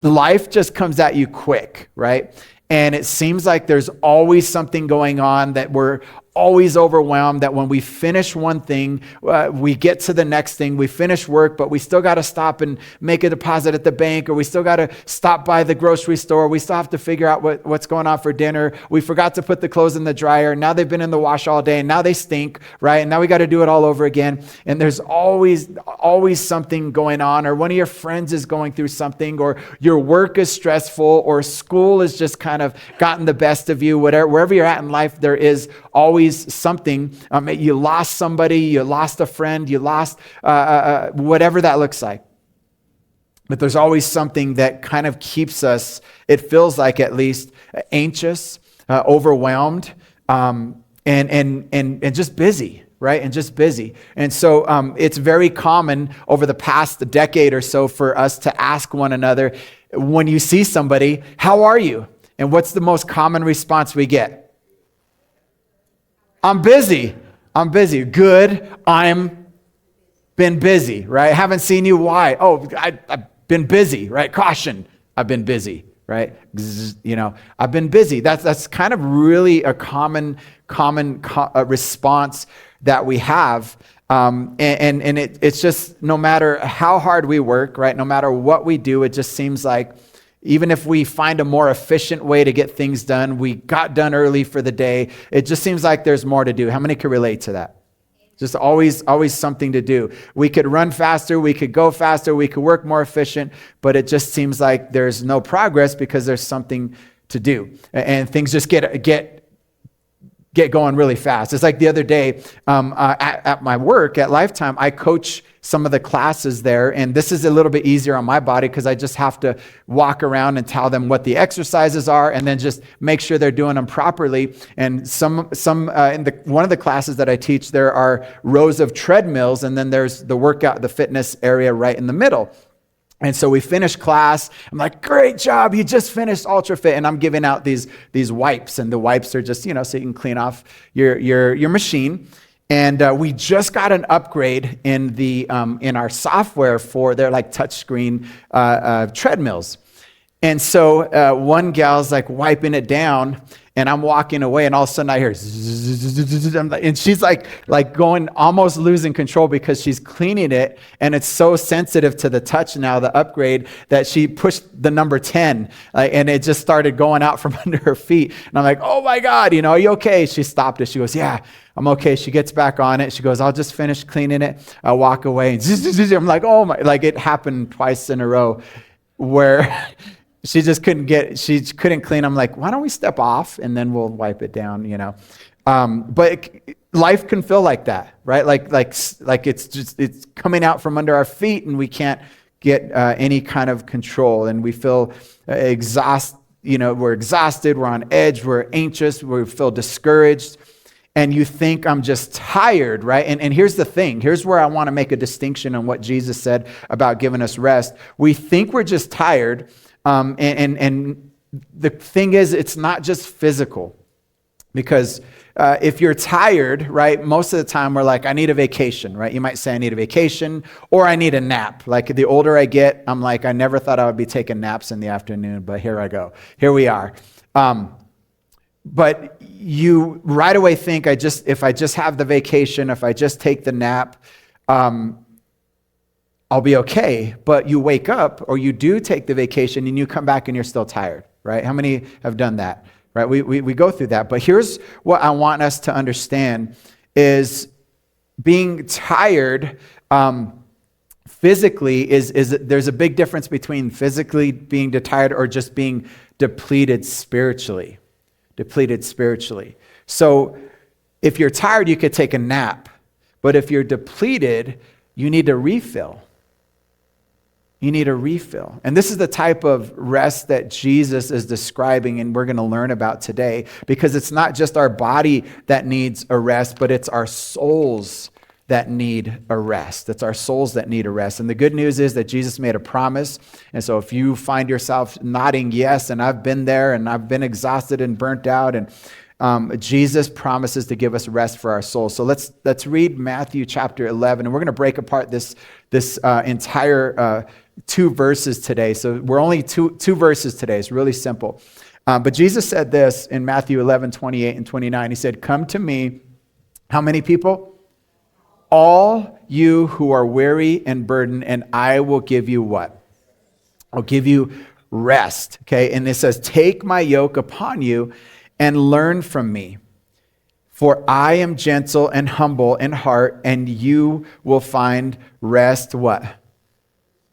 life just comes at you quick, right? And it seems like there's always something going on, that we're always overwhelmed, that when we finish one thing, we get to the next thing. We finish work, but we still got to stop and make a deposit at the bank, or we still got to stop by the grocery store. We still have to figure out what's going on for dinner. We forgot to put the clothes in the dryer. Now they've been in the wash all day, and now they stink, right? And now we got to do it all over again. And there's always something going on, or one of your friends is going through something, or your work is stressful, or school has just kind of gotten the best of you. Wherever you're at in life, there is always something. You lost somebody, you lost a friend, you lost whatever that looks like. But there's always something that kind of keeps us, it feels like at least, anxious, overwhelmed, and just busy, right? And just busy. And so it's very common over the past decade or so for us to ask one another, when you see somebody, how are you? And what's the most common response we get? I'm busy. Good. I'm been busy, right? Haven't seen you. Why? Oh, I've been busy, right? Caution. I've been busy, right? I've been busy. That's kind of really a common response that we have. It's just, no matter how hard we work, right? No matter what we do, it just seems like, even if we find a more efficient way to get things done, we got done early for the day, it just seems like there's more to do. How many can relate to that? Just always something to do. We could run faster, we could go faster, we could work more efficient, but it just seems like there's no progress because there's something to do. And things just get going really fast. It's like the other day at my work at Lifetime, I coach some of the classes there, and this is a little bit easier on my body because I just have to walk around and tell them what the exercises are, and then just make sure they're doing them properly. And some in one of the classes that I teach, there are rows of treadmills, and then there's the workout, the fitness area right in the middle. And so we finish class. I'm like, great job. You just finished Ultra Fit. And I'm giving out these wipes. And the wipes are just, so you can clean off your machine. And we just got an upgrade in our software for their touchscreen treadmills. And so one gal's wiping it down, and I'm walking away, and all of a sudden I hear zzz, and she's like going, almost losing control because she's cleaning it, and it's so sensitive to the touch now, the upgrade, that she pushed the number 10, and it just started going out from under her feet. And I'm like, oh my God, are you okay? She stopped it. She goes, yeah, I'm okay. She gets back on it. She goes, I'll just finish cleaning it. I'll walk away. And I'm like, oh my, it happened twice in a row where she couldn't clean. I'm like, why don't we step off and then we'll wipe it down, But life can feel like that, right? Like it's coming out from under our feet, and we can't get any kind of control, and we feel exhausted. We're exhausted. We're on edge. We're anxious. We feel discouraged. And you think, I'm just tired, right? And here's the thing. Here's where I want to make a distinction on what Jesus said about giving us rest. We think we're just tired. And the thing is, it's not just physical, because if you're tired, right, most of the time we're like, I need a vacation, right? You might say I need a vacation, or I need a nap. Like, the older I get, I'm like, I never thought I would be taking naps in the afternoon, but here I go. Here we are. But you right away think, if I just have the vacation, if I just take the nap, I'll be okay. But you wake up, or you do take the vacation, and you come back and you're still tired, right? How many have done that, right? We go through that. But here's what I want us to understand is being tired physically there's a big difference between physically being tired or just being depleted spiritually. So if you're tired, you could take a nap. But if you're depleted, you need a refill. You need a refill. And this is the type of rest that Jesus is describing, and we're going to learn about today, because it's not just our body that needs a rest, but it's our souls that need a rest. It's our souls that need a rest. And the good news is that Jesus made a promise. And so if you find yourself nodding yes, and I've been there, and I've been exhausted and burnt out, and Jesus promises to give us rest for our souls. So let's read Matthew chapter 11, and we're going to break apart this entire two verses today. So we're only two verses today. It's really simple. But Jesus said this in Matthew 11, 28 and 29. He said, come to me, how many people? All you who are weary and burdened, and I will give you what? I'll give you rest. Okay, and it says, take my yoke upon you and learn from me. For I am gentle and humble in heart, and you will find rest, what?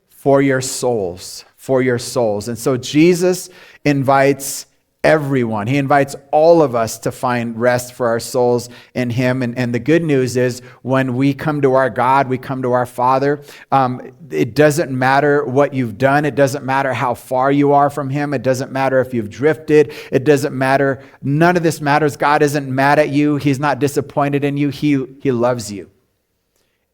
For your souls. For your souls. And so Jesus invites everyone. He invites all of us to find rest for our souls in him. And the good news is when we come to our God, we come to our Father, it doesn't matter what you've done. It doesn't matter how far you are from him. It doesn't matter if you've drifted. It doesn't matter. None of this matters. God isn't mad at you. He's not disappointed in you. He loves you.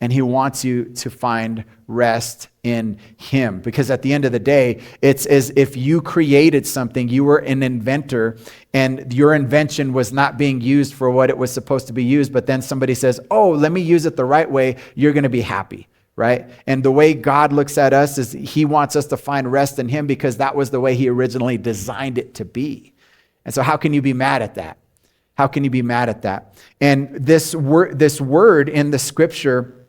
And he wants you to find rest in him. Because at the end of the day, it's as if you created something, you were an inventor, and your invention was not being used for what it was supposed to be used, but then somebody says, oh, let me use it the right way, you're going to be happy, right? And the way God looks at us is he wants us to find rest in him because that was the way he originally designed it to be. And so how can you be mad at that? How can you be mad at that? And this word in the scripture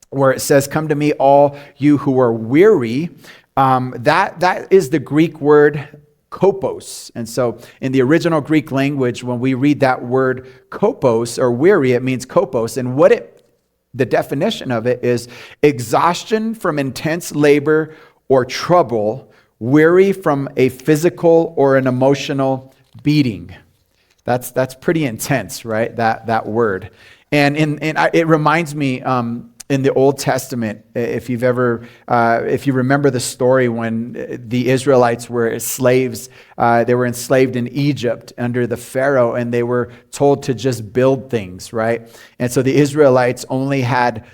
where it says, come to me, all you who are weary, that is the Greek word kopos. And so in the original Greek language, when we read that word kopos or weary, it means kopos. And the definition of it is exhaustion from intense labor or trouble, weary from a physical or an emotional beating. That's pretty intense, right? That word. And it reminds me, in the Old Testament, if you remember the story when the Israelites were slaves, they were enslaved in Egypt under the Pharaoh, and they were told to just build things, right? And so the Israelites only had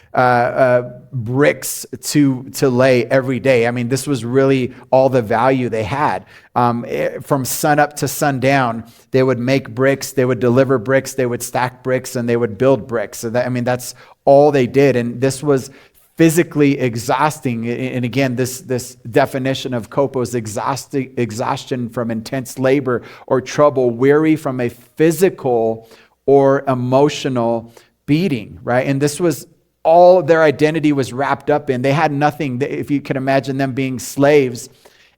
bricks to lay every day. I mean, this was really all the value they had. From sun up to sundown, they would make bricks, they would deliver bricks, they would stack bricks, and they would build bricks. So that's all they did. And this was physically exhausting. And again, this definition of kopos, exhaustion from intense labor or trouble, weary from a physical or emotional beating, right? And this was all their identity was wrapped up in. They had nothing. If you can imagine them being slaves,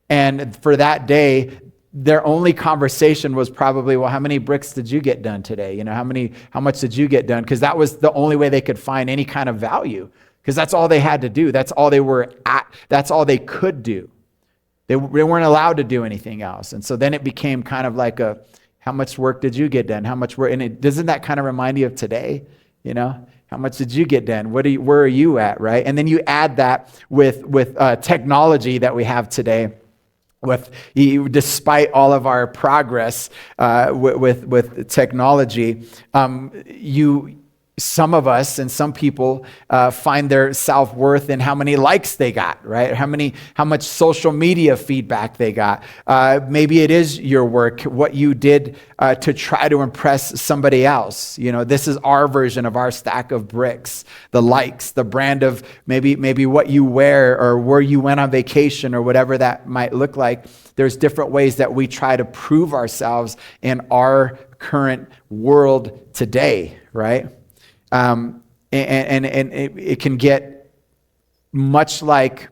and for that day, their only conversation was probably, well, how many bricks did you get done today? How much did you get done? Because that was the only way they could find any kind of value, because that's all they had to do. That's all they were at. That's all they could do. They weren't allowed to do anything else. And so then it became kind of like how much work did you get done? How much work? And doesn't that kind of remind you of today? How much did you get done? Where are you at, right? And then you add that with technology that we have today. Despite all of our progress with technology, some of us and some people find their self-worth in how many likes they got, right? How much social media feedback they got. Maybe it is your work, what you did to try to impress somebody else. This is our version of our stack of bricks, the likes, the brand of maybe what you wear or where you went on vacation or whatever that might look like. There's different ways that we try to prove ourselves in our current world today, right? And it can get much like,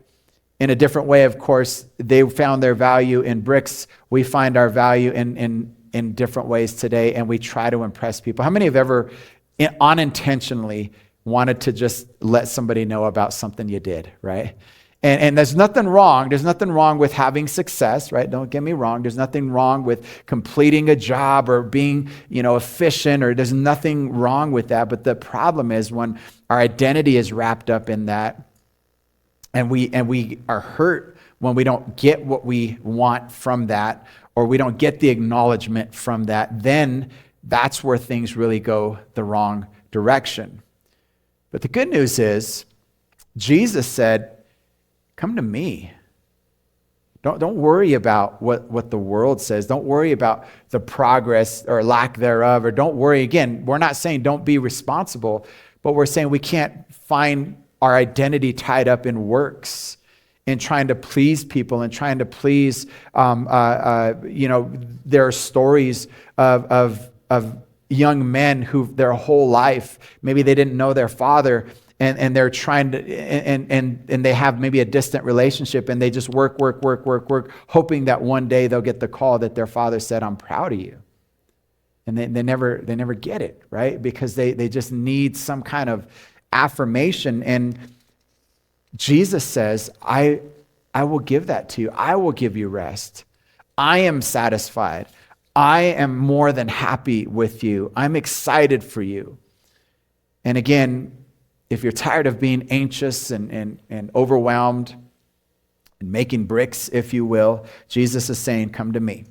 in a different way, of course, they found their value in bricks. We find our value in different ways today, and we try to impress people. How many have ever unintentionally wanted to just let somebody know about something you did, right? And there's nothing wrong. There's nothing wrong with having success, right? Don't get me wrong. There's nothing wrong with completing a job or being, efficient, or there's nothing wrong with that. But the problem is when our identity is wrapped up in that, and we are hurt when we don't get what we want from that, or we don't get the acknowledgement from that, then that's where things really go the wrong direction. But the good news is, Jesus said, come to me. Don't worry about what the world says. Don't worry about the progress or lack thereof, or don't worry. Again, we're not saying don't be responsible, but we're saying we can't find our identity tied up in works in trying to please people and trying to please, there are stories of young men who their whole life, maybe they didn't know their father, and they're trying to, and they have maybe a distant relationship, and they just work, hoping that one day they'll get the call that their father said, I'm proud of you. And they never get it, right? Because they just need some kind of affirmation. And Jesus says, I will give that to you. I will give you rest. I am satisfied. I am more than happy with you. I'm excited for you. And again, if you're tired of being anxious and overwhelmed and making bricks, if you will, Jesus is saying, come to me.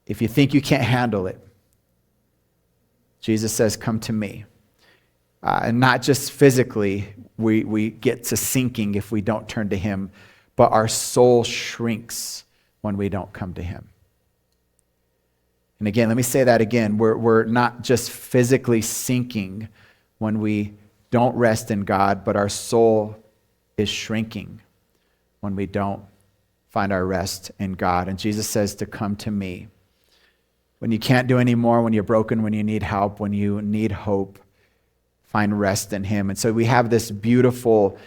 If you think you can't handle it, Jesus says, come to me. And not just physically, we get to sinking if we don't turn to him, but our soul shrinks when we don't come to him. And again, let me say that again. We're not just physically sinking when we don't rest in God, but our soul is shrinking when we don't find our rest in God. And Jesus says to come to me. When you can't do any more, when you're broken, when you need help, when you need hope, find rest in him. And so we have this beautiful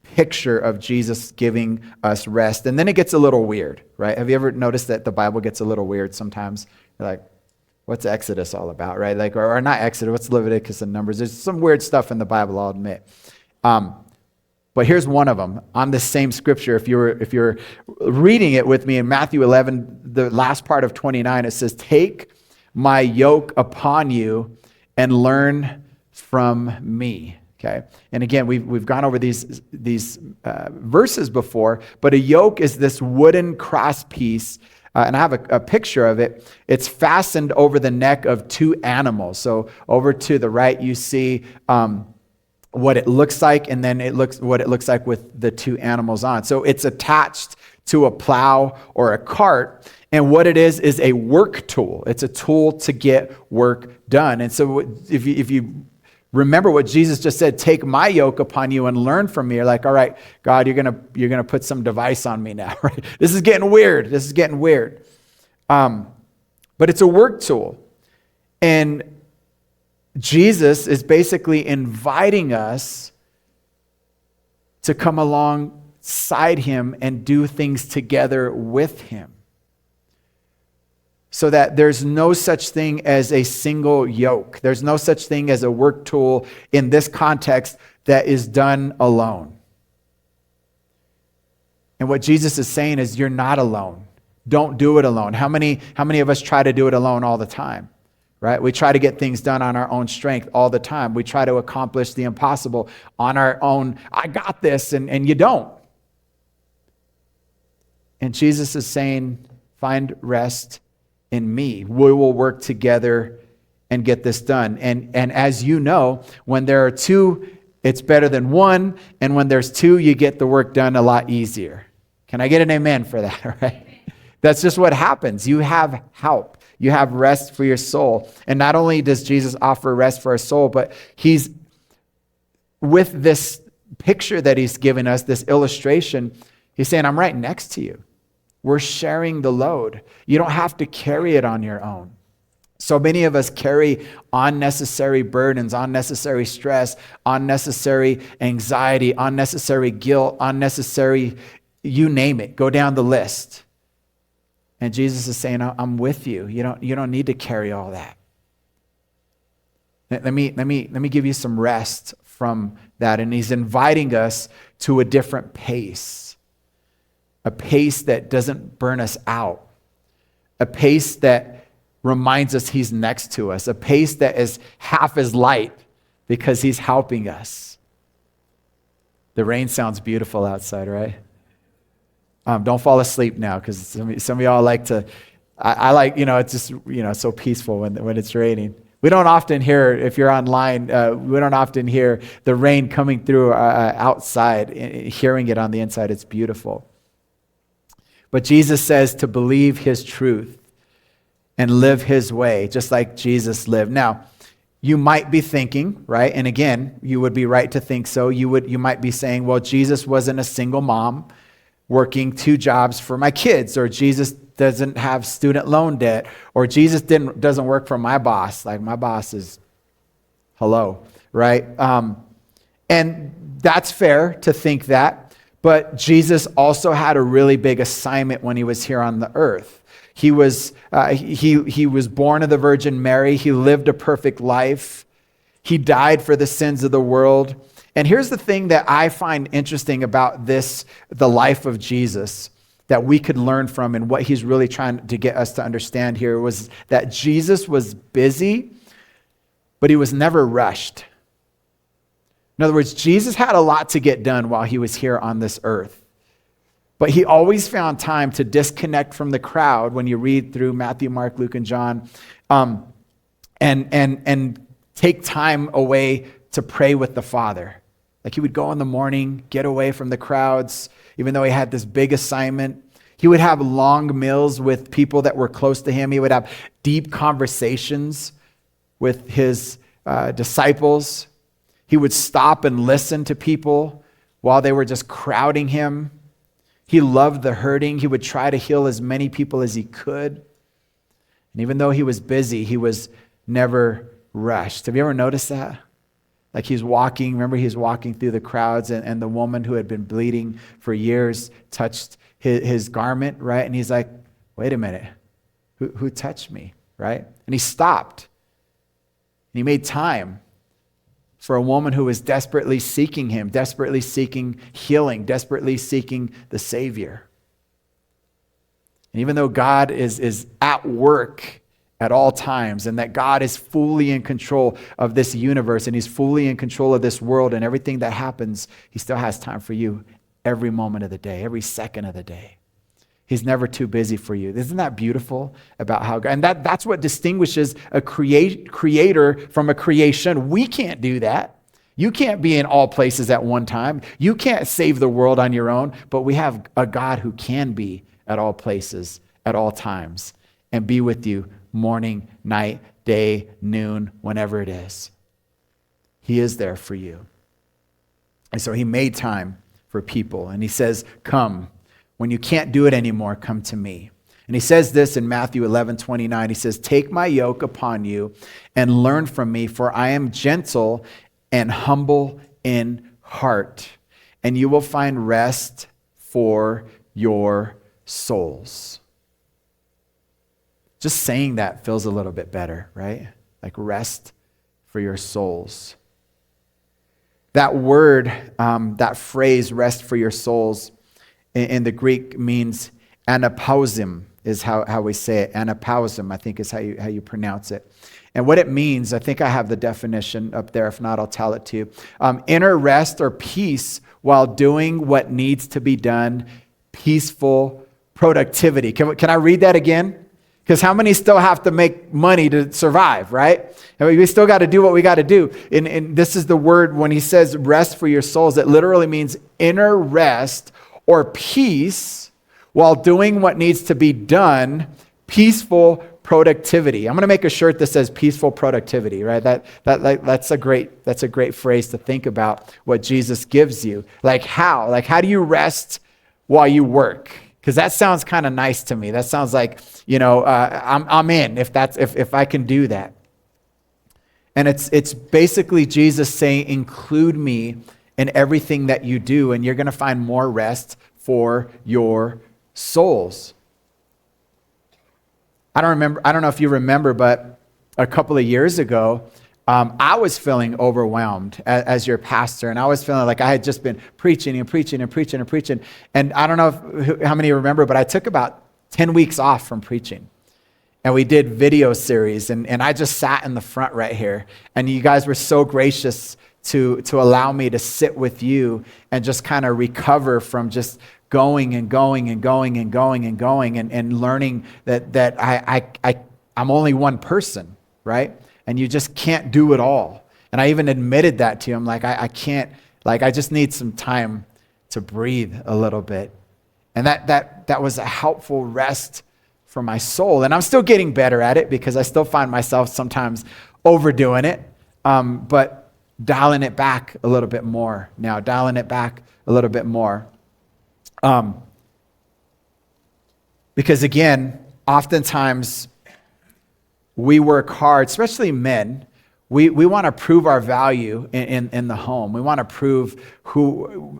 picture of Jesus giving us rest. And then it gets a little weird, right? Have you ever noticed that the Bible gets a little weird sometimes? You're like, what's Exodus all about, right? Like, or not Exodus, what's Leviticus and Numbers? There's some weird stuff in the Bible, I'll admit. But here's one of them on this same scripture. If you're reading it with me in Matthew 11, the last part of 29, it says, take my yoke upon you and learn from me. Okay. And again, we've gone over these verses before, but a yoke is this wooden cross piece, and I have a picture of it. It's fastened over the neck of two animals. So over to the right, you see what it looks like, and then what it looks like with the two animals on. So it's attached to a plow or a cart, and what it is a work tool. It's a tool to get work done. And so if you remember what Jesus just said, take my yoke upon you and learn from me. You're like, all right, God, you're gonna put some device on me now, right? This is getting weird. But it's a work tool. And Jesus is basically inviting us to come alongside him and do things together with him. So that there's no such thing as a single yoke. There's no such thing as a work tool in this context that is done alone. And what Jesus is saying is, you're not alone. Don't do it alone. How many of us try to do it alone all the time? Right? We try to get things done on our own strength all the time. We try to accomplish the impossible on our own. I got this, and you don't. And Jesus is saying, find rest in me. We will work together and get this done. And as you know, when there are two, it's better than one. And when there's two, you get the work done a lot easier. Can I get an amen for that? Right? That's just what happens. You have help. You have rest for your soul. And not only does Jesus offer rest for our soul, but he's, with this picture that he's given us, this illustration, he's saying, I'm right next to you. We're sharing the load. You don't have to carry it on your own. So many of us carry unnecessary burdens, unnecessary stress, unnecessary anxiety, unnecessary guilt, unnecessary, you name it. Go down the list. And Jesus is saying, I'm with you. You don't need to carry all that. Let me give you some rest from that. And he's inviting us to a different pace. A pace that doesn't burn us out. A pace that reminds us he's next to us. A pace that is half as light because he's helping us. The rain sounds beautiful outside, right? Don't fall asleep now, because some of y'all like to, I like, it's just, it's so peaceful when it's raining. We don't often hear, if you're online, we don't often hear the rain coming through outside, hearing it on the inside. It's beautiful. But Jesus says to believe his truth and live his way, just like Jesus lived. Now, you might be thinking, right? And again, you would be right to think so. You might be saying, well, Jesus wasn't a single mom working 2 jobs for my kids, or Jesus doesn't have student loan debt, or Jesus doesn't work for my boss. Like my boss is hello, right? And that's fair to think that, but Jesus also had a really big assignment when he was here on the earth. He was born of the Virgin Mary. He lived a perfect life. He died for the sins of the world. And here's the thing that I find interesting about the life of Jesus, that we could learn from, and what he's really trying to get us to understand here, was that Jesus was busy, but he was never rushed. In other words, Jesus had a lot to get done while he was here on this earth. But he always found time to disconnect from the crowd when you read through Matthew, Mark, Luke, and John, and take time away to pray with the Father. Like he would go in the morning, get away from the crowds, even though he had this big assignment. He would have long meals with people that were close to him. He would have deep conversations with his disciples. He would stop and listen to people while they were just crowding him. He loved the hurting. He would try to heal as many people as he could. And even though he was busy, he was never rushed. Have you ever noticed that? Like he's walking, remember he's walking through the crowds, and the woman who had been bleeding for years touched his garment, right? And he's like, wait a minute, who touched me, right? And he stopped. And he made time for a woman who was desperately seeking him, desperately seeking healing, desperately seeking the Savior. And even though God is at work at all times, and that God is fully in control of this universe, and he's fully in control of this world and everything that happens, he still has time for you every moment of the day, every second of the day. He's never too busy for you. Isn't that beautiful about how God, and that's what distinguishes a creator from a creation. We can't do that. You can't be in all places at one time. You can't save the world on your own, but we have a God who can be at all places, at all times, and be with you morning, night, day, noon, whenever it is. He is there for you. And so he made time for people, and he says, come. When you can't do it anymore, come to me. And he says this in Matthew 11:29. He says, take my yoke upon you and learn from me, for I am gentle and humble in heart, and you will find rest for your souls. Just saying that feels a little bit better, right? Like rest for your souls. That word, that phrase, rest for your souls, in the Greek means anapausim, is how we say it. Anapausim, I think, is how you pronounce it. And what it means, I think I have the definition up there. If not, I'll tell it to you. Inner rest or peace while doing what needs to be done. Peaceful productivity. Can I read that again? Because how many still have to make money to survive, right? And we still got to do what we got to do. And this is the word, when he says rest for your souls, it literally means inner rest or peace while doing what needs to be done, peaceful productivity. I'm going to make a shirt that says peaceful productivity, right? That's a great phrase to think about what Jesus gives you. Like how do you rest while you work? Because that sounds kind of nice to me. That sounds like, I'm in if I can do that. And it's basically Jesus saying, include me in everything that you do, and you're going to find more rest for your souls. I don't know if you remember, but a couple of years ago, I was feeling overwhelmed as your pastor, and I was feeling like I had just been preaching. And I don't know how many remember, but I took about 10 weeks off from preaching. And we did video series, and I just sat in the front right here. And you guys were so gracious to allow me to sit with you and just kind of recover from just going and learning that I'm only one person, right? And you just can't do it all. And I even admitted that to you. I'm like, I can't, I just need some time to breathe a little bit. And that was a helpful rest for my soul. And I'm still getting better at it because I still find myself sometimes overdoing it. but dialing it back a little bit more now, dialing it back a little bit more. Because again, oftentimes we work hard, especially men. We want to prove our value in the home. We want to prove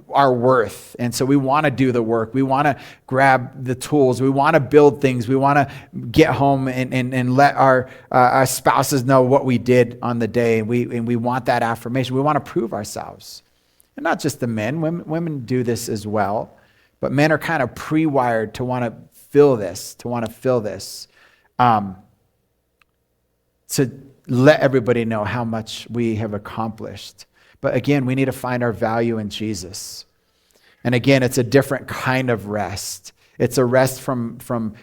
our worth. And so we want to do the work. We want to grab the tools. We want to build things. We want to get home and let our spouses know what we did on the day. And we want that affirmation. We want to prove ourselves. And not just the men. Women do this as well. But men are kind of pre-wired to want to feel this, to let everybody know how much we have accomplished. But again, we need to find our value in Jesus. And again, it's a different kind of rest. It's a rest from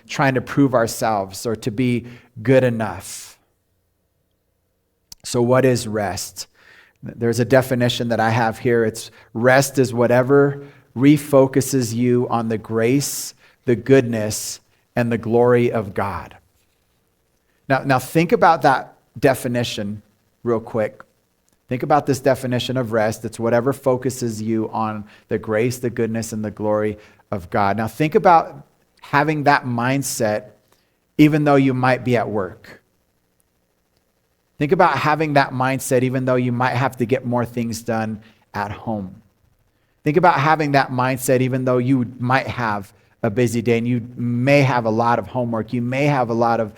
trying to prove ourselves or to be good enough. So what is rest? There's a definition that I have here. It's rest is whatever refocuses you on the grace, the goodness, and the glory of God. Now think about that definition real quick. Think about this definition of rest. It's whatever focuses you on the grace, the goodness, and the glory of God. Now think about having that mindset even though you might be at work. Think about having that mindset even though you might have to get more things done at home. Think about having that mindset even though you might have a busy day and you may have a lot of homework. You may have a lot of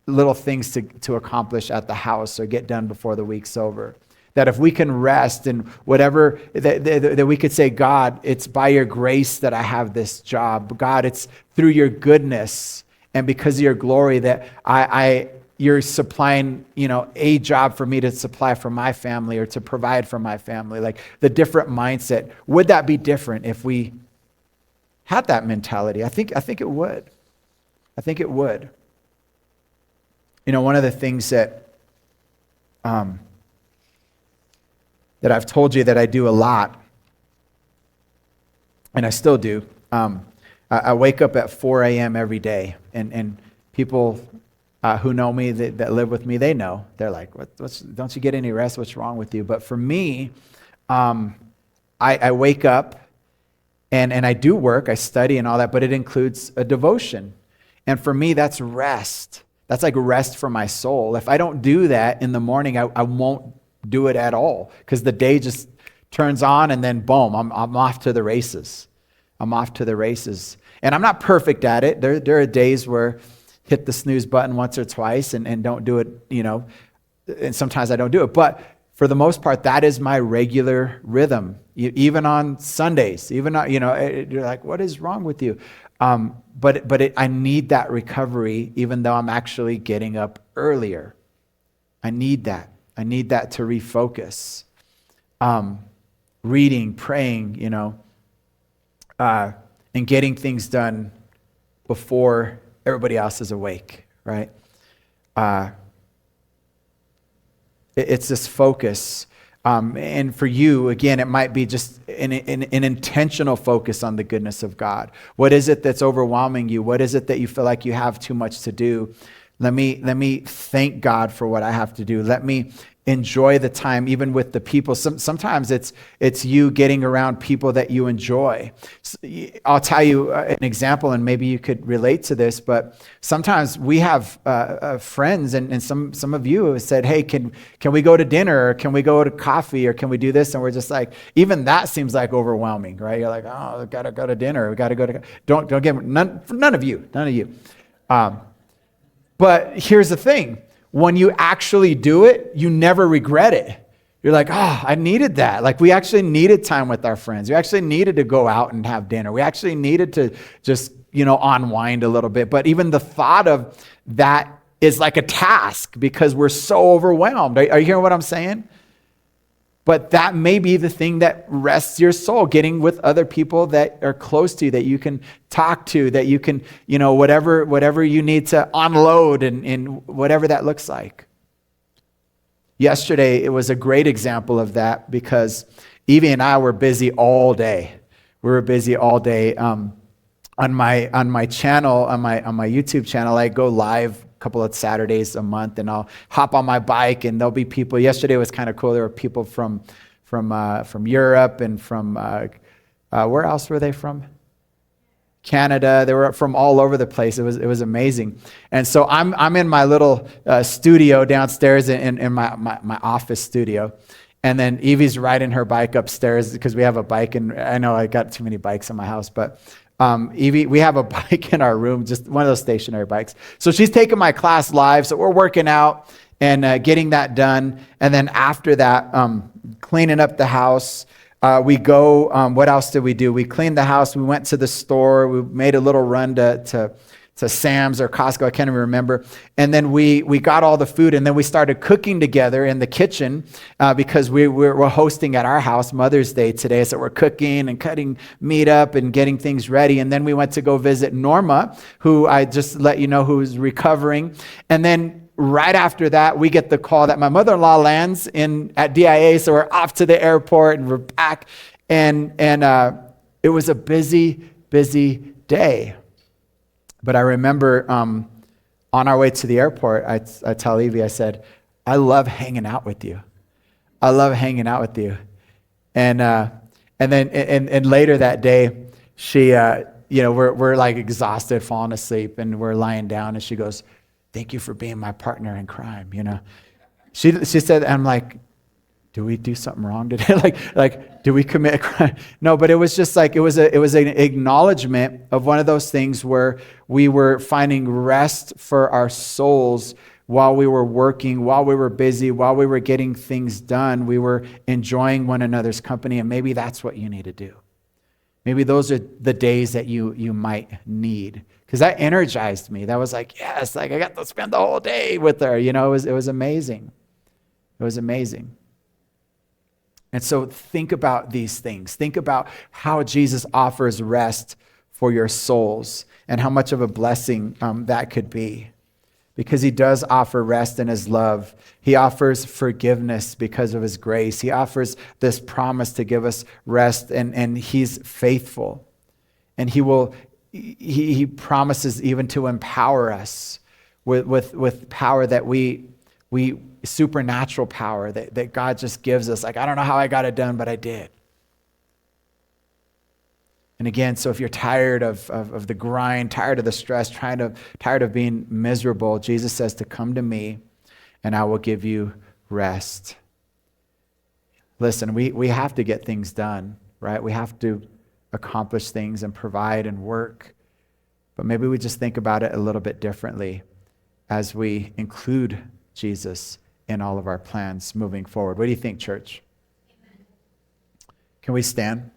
little things to accomplish at the house or get done before the week's over. That if we can rest in whatever, that we could say, God, it's by your grace that I have this job. God, it's through your goodness and because of your glory that you're supplying, a job for me to supply for my family or to provide for my family. Like the different mindset. Would that be different if we had that mentality? I think it would. I think it would. One of the things that I've told you that I do a lot, and I still do, I wake up at 4 a.m. every day, and people who know me, that live with me, they know. They're like, don't you get any rest? What's wrong with you? But for me, I wake up, and I do work, I study and all that, but it includes a devotion. And for me, that's rest. That's like rest for my soul. If I don't do that in the morning, I won't do it at all because the day just turns on and then boom, I'm off to the races. I'm off to the races. And I'm not perfect at it. There are days where hit the snooze button once or twice and don't do it, and sometimes I don't do it. But for the most part, that is my regular rhythm. Even on Sundays, you're like, what is wrong with you? But I need that recovery, even though I'm actually getting up earlier. I need that. I need that to refocus. Reading, praying, and getting things done before everybody else is awake, right? It's this focus. And for you, again, it might be just an intentional focus on the goodness of God. What is it that's overwhelming you? What is it that you feel like you have too much to do? Let me thank God for what I have to do. Let me enjoy the time, even with the people. Sometimes it's you getting around people that you enjoy. I'll tell you an example, and maybe you could relate to this, but sometimes we have friends, and some of you have said, hey, can we go to dinner, or can we go to coffee, or can we do this? And we're just like, even that seems like overwhelming, right? You're like, oh, we gotta go to dinner, we gotta go to, don't get, none of you. But here's the thing. When you actually do it, you never regret it. You're like, oh, I needed that. Like we actually needed time with our friends. We actually needed to go out and have dinner. We actually needed to just, unwind a little bit. But even the thought of that is like a task because we're so overwhelmed. Are you hearing what I'm saying? But that may be the thing that rests your soul, getting with other people that are close to you, that you can talk to, that you can, whatever you need to unload and whatever that looks like. Yesterday, it was a great example of that because Evie and I were busy all day. We were busy all day. On my channel, on my YouTube channel, I go live couple of Saturdays a month, and I'll hop on my bike, and there'll be people. Yesterday was kind of cool. There were people from Europe and from where else were they from? Canada. They were from all over the place. It was amazing. And so I'm in my little studio downstairs in my office studio. And then Evie's riding her bike upstairs because we have a bike, and I know I got too many bikes in my house, but Evie, we have a bike in our room, just one of those stationary bikes. So she's taking my class live, so we're working out and getting that done. And then after that, cleaning up the house. We go, what else did we do? We cleaned the house, we went to the store, we made a little run to Sam's or Costco, I can't even remember. And then we got all the food, and then we started cooking together in the kitchen because we're hosting at our house Mother's Day today. So we're cooking and cutting meat up and getting things ready. And then we went to go visit Norma, who I just let you know who's recovering. And then right after that, we get the call that my mother-in-law lands at DIA. So we're off to the airport and we're back. And it was a busy day. But I remember on our way to the airport, I tell Evie, I said, I love hanging out with you. I love hanging out with you. And then later that day, she, we're like exhausted, falling asleep, and we're lying down, and she goes, thank you for being my partner in crime, She said, I'm like, do we do something wrong today? like, do we commit a crime? No, but it was just like, it was an acknowledgement of one of those things where we were finding rest for our souls while we were working, while we were busy, while we were getting things done. We were enjoying one another's company, and maybe that's what you need to do. Maybe those are the days that you might need. Because that energized me. That was like, yes, like I got to spend the whole day with her. It was amazing. It was amazing. And so think about these things. Think about how Jesus offers rest for your souls and how much of a blessing that could be. Because he does offer rest in his love. He offers forgiveness because of his grace. He offers this promise to give us rest, and he's faithful. And he promises even to empower us with power that we supernatural power that God just gives us. Like, I don't know how I got it done, but I did. And again, so if you're tired of the grind, tired of the stress, tired of being miserable, Jesus says to come to me and I will give you rest. Listen, we have to get things done, right? We have to accomplish things and provide and work. But maybe we just think about it a little bit differently as we include Jesus in all of our plans moving forward. What do you think, church? Amen. Can we stand?